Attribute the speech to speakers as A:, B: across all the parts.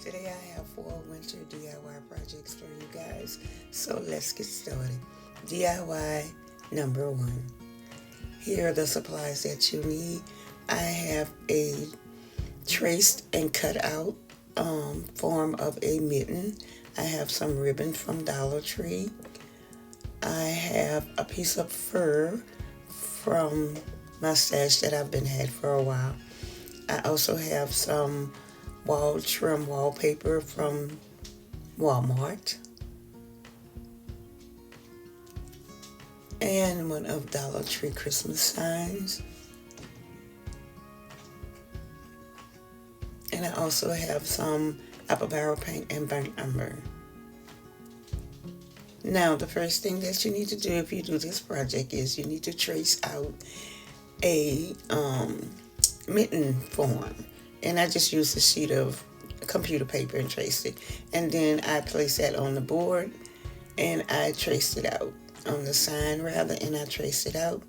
A: Today I have 4 winter DIY projects for you guys. So let's get started. DIY number 1. Here are the supplies that you need. I have a traced and cut out form of a mitten. I have some ribbon from Dollar Tree. I have a piece of fur from my stash that I've been had for a while. I also have some wall trim wallpaper from Walmart and one of Dollar Tree Christmas signs. And I also have some apple barrel paint and burnt umber. Now, the first thing that you need to do if you do this project is you need to trace out a mitten form. And I just used a sheet of computer paper and traced it. And then I placed that on the board and I traced it out on the sign rather, and I traced it out.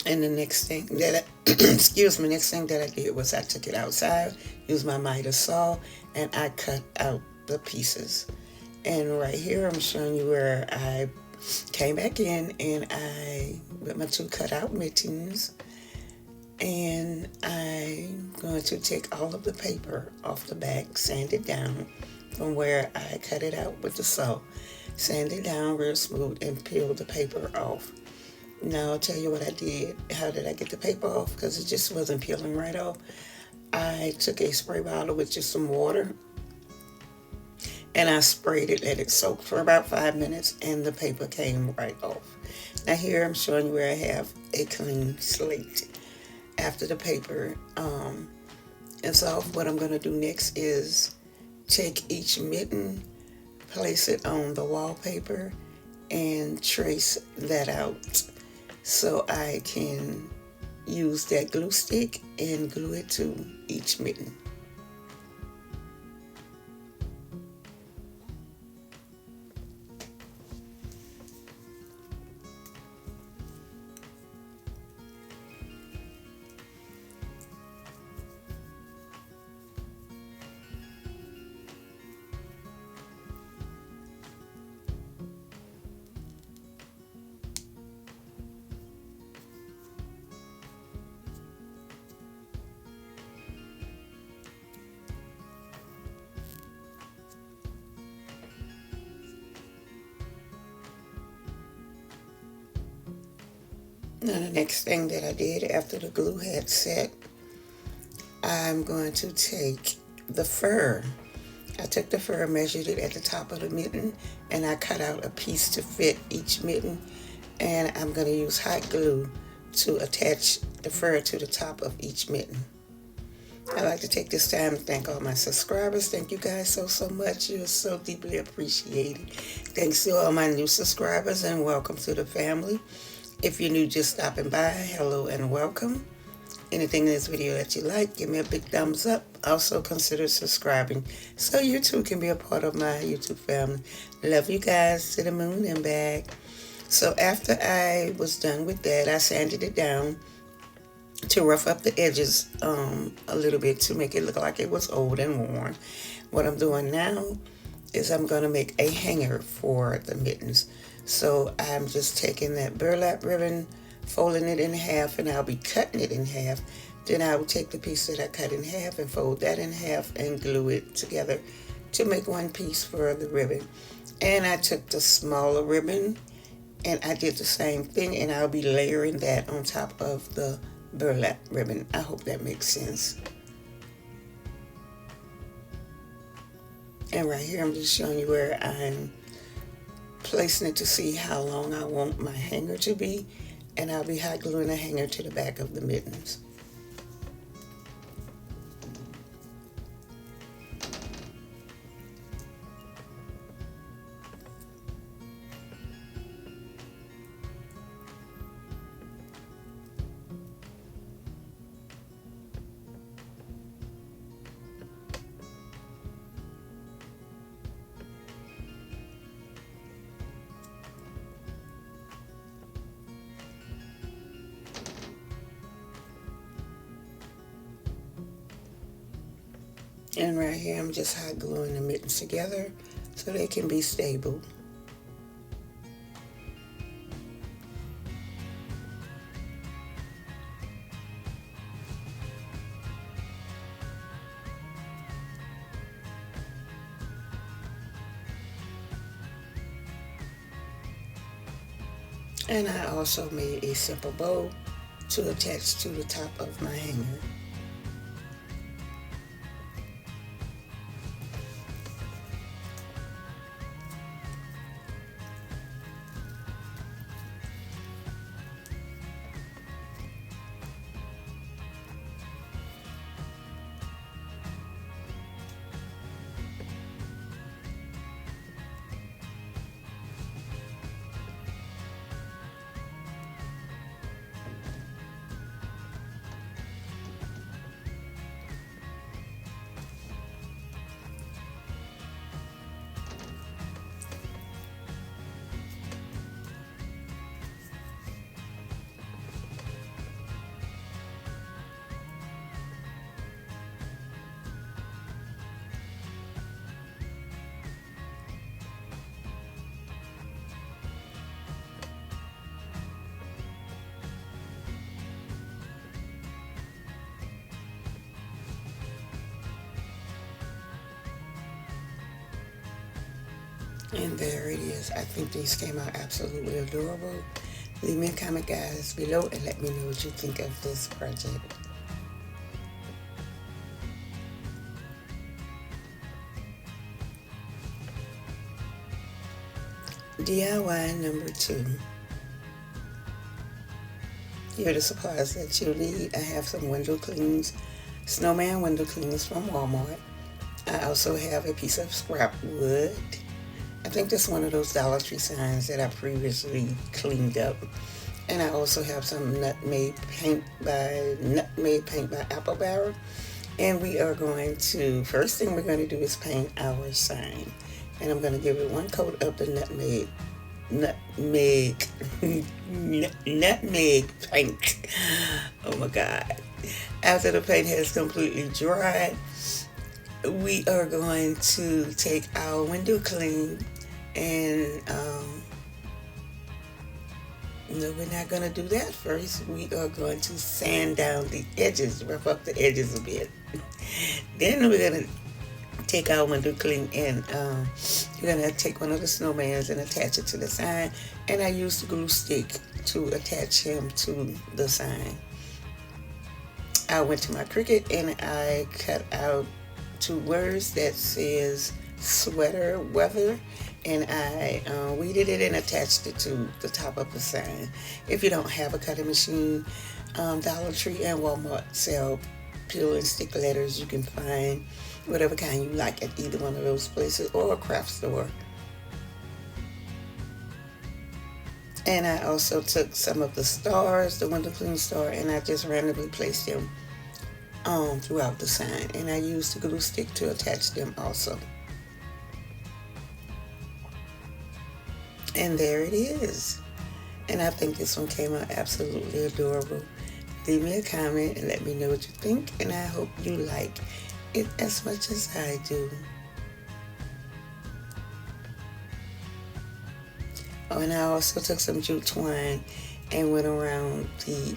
A: And the next thing that next thing that I did was I took it outside, used my miter saw, and I cut out the pieces. And right here I'm showing you where I came back in and I, with my 2 cut out mittens, and I'm going to take all of the paper off the back, sand it down from where I cut it out with the saw. Sand it down real smooth and peel the paper off. Now I'll tell you what I did. How did I get the paper off? Because it just wasn't peeling right off. I took a spray bottle with just some water and I sprayed it, let it soak for about 5 minutes, and the paper came right off. Now here I'm showing you where I have a clean slate. After the paper is off, what I'm going to do next is take each mitten, place it on the wallpaper, and trace that out so I can use that glue stick and glue it to each mitten. Now the next thing that I did after the glue had set, I'm going to take the fur. I took the fur, measured it at the top of the mitten, and I cut out a piece to fit each mitten, and I'm going to use hot glue to attach the fur to the top of each mitten. I'd like to take this time to thank all my subscribers. Thank you guys so much. You're so deeply appreciated. Thanks to all my new subscribers and welcome to the family. If you're new, just stopping by, hello and welcome. Anything in this video that you like, give me a big thumbs up. Also consider subscribing so you too can be a part of my YouTube family. Love you guys to the moon and back. So after I was done with that, I sanded it down to rough up the edges a little bit to make it look like it was old and worn. What I'm doing now is I'm going to make a hanger for the mittens. So I'm just taking that burlap ribbon, folding it in half, and I'll be cutting it in half. Then I will take the piece that I cut in half and fold that in half and glue it together to make one piece for the ribbon. And I took the smaller ribbon and I did the same thing, and I'll be layering that on top of the burlap ribbon. I hope that makes sense. And right here I'm just showing you where I'm placing it to see how long I want my hanger to be, and I'll be hot gluing a hanger to the back of the mittens. And right here I'm just hot gluing the mittens together so they can be stable. And I also made a simple bow to attach to the top of my hanger. And there it is. I think these came out absolutely adorable. Leave me a comment, guys, below and let me know what you think of this project. DIY number 2. Here are the supplies that you need. I have some window cleans, snowman window cleaners from Walmart. I also have a piece of scrap wood. I think that's one of those Dollar Tree signs that I previously cleaned up. And I also have some nutmeg paint by Apple Barrel. And we are going to, first thing we're going to do is paint our sign. And I'm going to give it one coat of the nutmeg paint. Oh my God. After the paint has completely dried, we are going to take our window clean and no, we're not going to do that first. We are going to sand down the edges, rough up the edges a bit. Then we're going to take our window clean and you're going to take one of the snowmans and attach it to the sign. And I used the glue stick to attach him to the sign. I went to my Cricut and I cut out 2 words that says sweater weather, and I weeded it and attached it to the top of the sign. If you don't have a cutting machine, Dollar Tree and Walmart sell peel and stick letters. You can find whatever kind you like at either one of those places or a craft store. And I also took some of the stars, the window clean star, and I just randomly placed them throughout the sign. And I used the glue stick to attach them also. And there it is. And I think this one came out absolutely adorable. Leave me a comment and let me know what you think. And I hope you like it as much as I do. Oh, and I also took some jute twine and went around the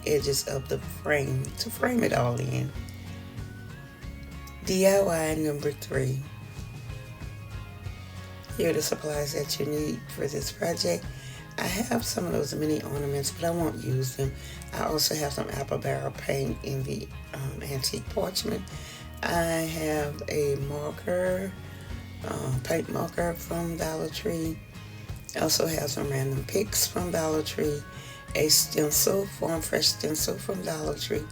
A: edges of the frame to frame it all in. DIY number 3. Here are the supplies that you need for this project. I have some of those mini ornaments, but I won't use them. I also have some Apple Barrel paint in the antique parchment. I have a marker, paint marker from Dollar Tree. I also have some random picks from Dollar Tree, a stencil, Farm Fresh stencil from Dollar Tree,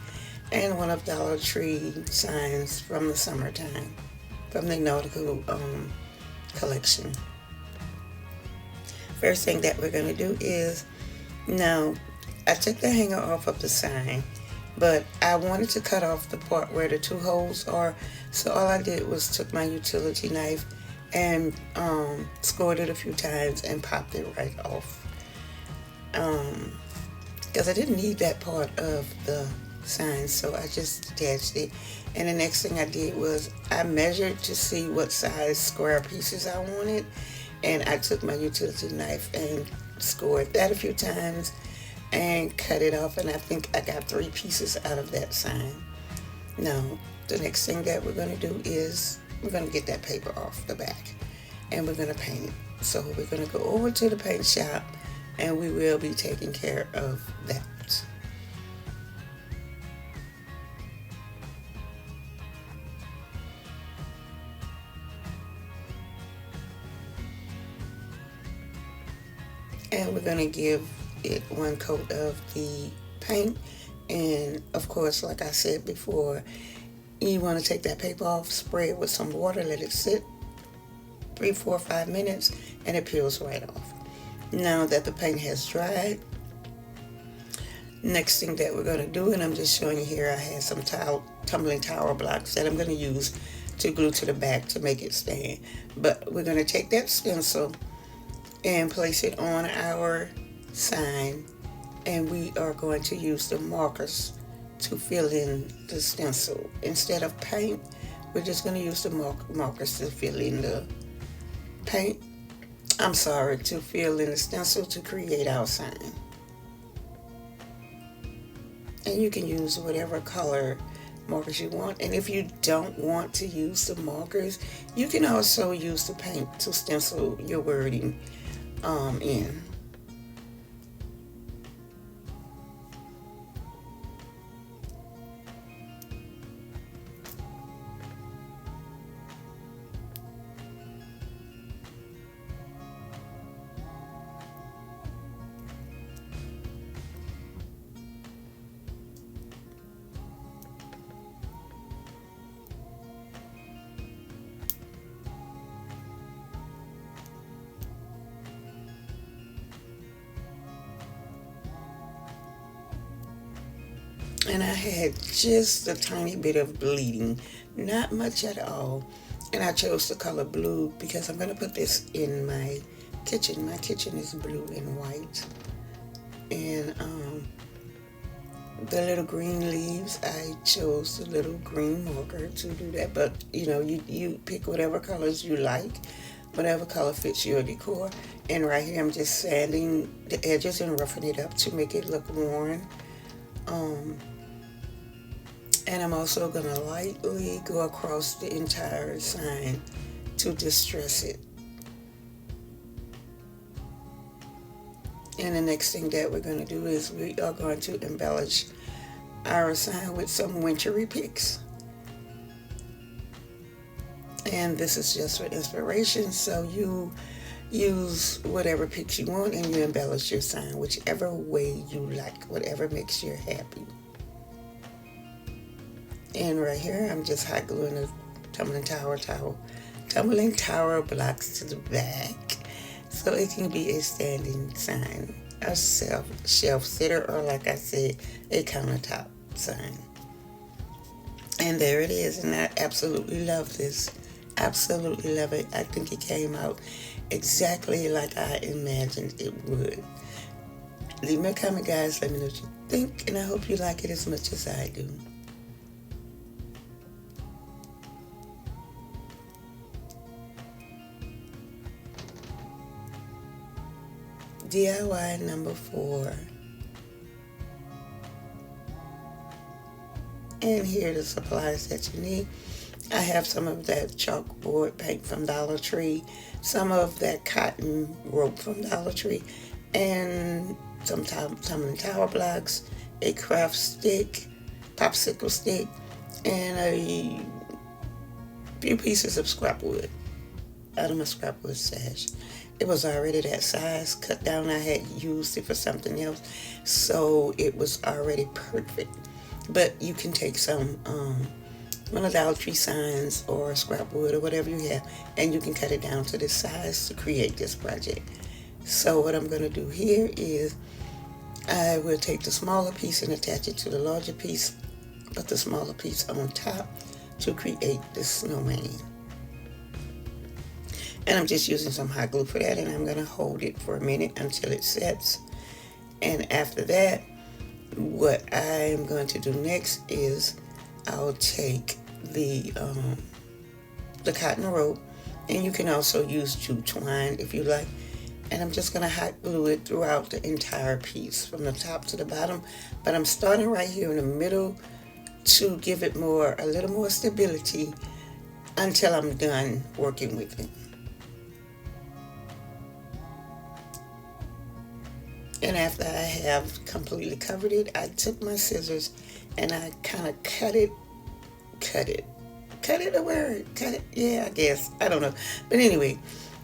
A: and one of Dollar Tree signs from the summertime, from the nautical collection. First thing that we're going to do is, now I took the hanger off of the sign, but I wanted to cut off the part where the 2 holes are, so all I did was took my utility knife and scored it a few times and popped it right off, because I didn't need that part of the sign, so I just detached it. And the next thing I did was I measured to see what size square pieces I wanted, and I took my utility knife and scored that a few times and cut it off, and I think I got 3 pieces out of that sign. Now, the next thing that we're going to do is we're going to get that paper off the back, and we're going to paint it. So we're going to go over to the paint shop, and we will be taking care of that. And we're going to give it one coat of the paint. And of course, like I said before, you want to take that paper off, spray it with some water, let it sit 3, 4, 5 minutes, and it peels right off. Now that the paint has dried, next thing that we're going to do, and I'm just showing you here, I had some tumbling tower blocks that I'm going to use to glue to the back to make it stand. But we're going to take that stencil and place it on our sign, and we are going to use the markers to fill in the stencil. Instead of paint, we're just going to use the markers to fill in the paint. To fill in the stencil to create our sign. And you can use whatever color markers you want. And if you don't want to use the markers, you can also use the paint to stencil your wording in. And I had just a tiny bit of bleeding, not much at all. And I chose the color blue because I'm going to put this in my kitchen. My kitchen is blue and white. And the little green leaves, I chose the little green marker to do that. But you pick whatever colors you like, whatever color fits your decor. And right here I'm just sanding the edges and roughing it up to make it look worn. And I'm also going to lightly go across the entire sign to distress it. And the next thing that we're going to do is we are going to embellish our sign with some wintry picks. And this is just for inspiration, so you use whatever picks you want and you embellish your sign whichever way you like, whatever makes you happy. And right here, I'm just hot gluing the tumbling tower blocks to the back, so it can be a standing sign, a shelf sitter, or like I said, a countertop sign. And there it is, and I absolutely love this. Absolutely love it. I think it came out exactly like I imagined it would. Leave me a comment, guys. Let me know what you think, and I hope you like it as much as I do. DIY number 4. And here are the supplies that you need. I have some of that chalkboard paint from Dollar Tree, some of that cotton rope from Dollar Tree, and some tumbling tower blocks, a craft stick, popsicle stick, and a few pieces of scrap wood out of my scrap wood stash. It was already that size cut down. I had used it for something else, so it was already perfect. But you can take some one of the Dollar Tree signs or scrap wood or whatever you have, and you can cut it down to this size to create this project. So what I'm going to do here is I will take the smaller piece and attach it to the larger piece, put the smaller piece on top to create the snowman. And I'm just using some hot glue for that, and I'm going to hold it for a minute until it sets. And after that, what I'm going to do next is I'll take the cotton rope, and you can also use jute twine if you like, and I'm just going to hot glue it throughout the entire piece from the top to the bottom, but I'm starting right here in the middle to give it a little more stability until I'm done working with it. And after I have completely covered it, I took my scissors and I kind of cut it, yeah, I guess, I don't know, but anyway,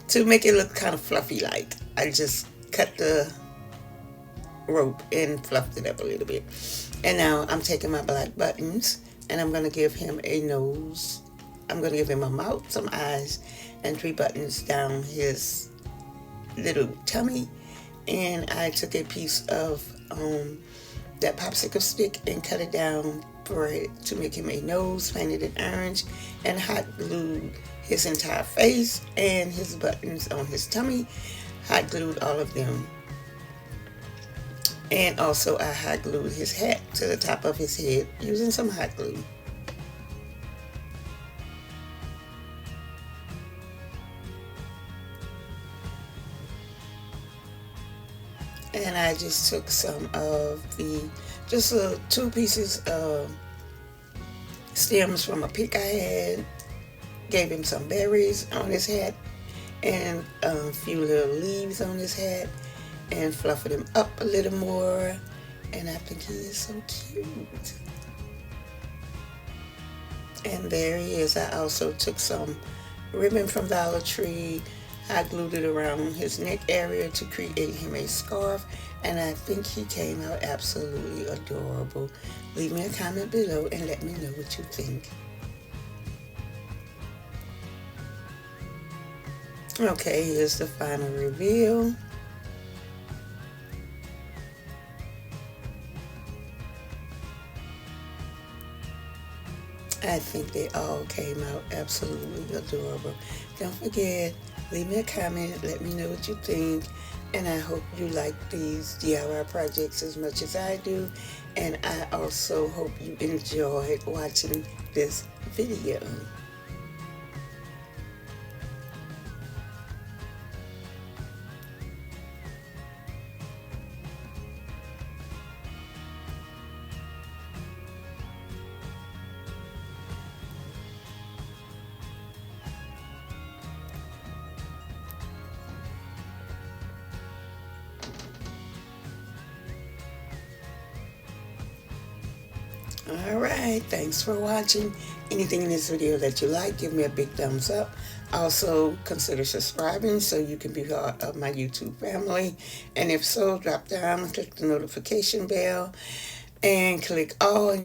A: to make it look kind of fluffy like, I just cut the rope and fluffed it up a little bit. And now I'm taking my black buttons and I'm going to give him a nose, I'm going to give him a mouth, some eyes, and 3 buttons down his little tummy. And I took a piece of that popsicle stick and cut it down for it to make him a nose, painted it orange, and hot glued his entire face and his buttons on his tummy. Hot glued all of them. And also I hot glued his hat to the top of his head using some hot glue. And I just took some of just 2 pieces of stems from a pick I had, gave him some berries on his hat, and a few little leaves on his hat, and fluffed him up a little more, and I think he is so cute. And there he is. I also took some ribbon from Dollar Tree. I glued it around his neck area to create him a scarf, and I think he came out absolutely adorable. Leave me a comment below and let me know what you think. Okay, here's the final reveal. I think they all came out absolutely adorable. Don't forget, leave me a comment, let me know what you think, and I hope you like these DIY projects as much as I do, and I also hope you enjoyed watching this video. Alright, thanks for watching. Anything in this video that you like, give me a big thumbs up. Also, consider subscribing so you can be part of my YouTube family. And if so, drop down, click the notification bell, and click all.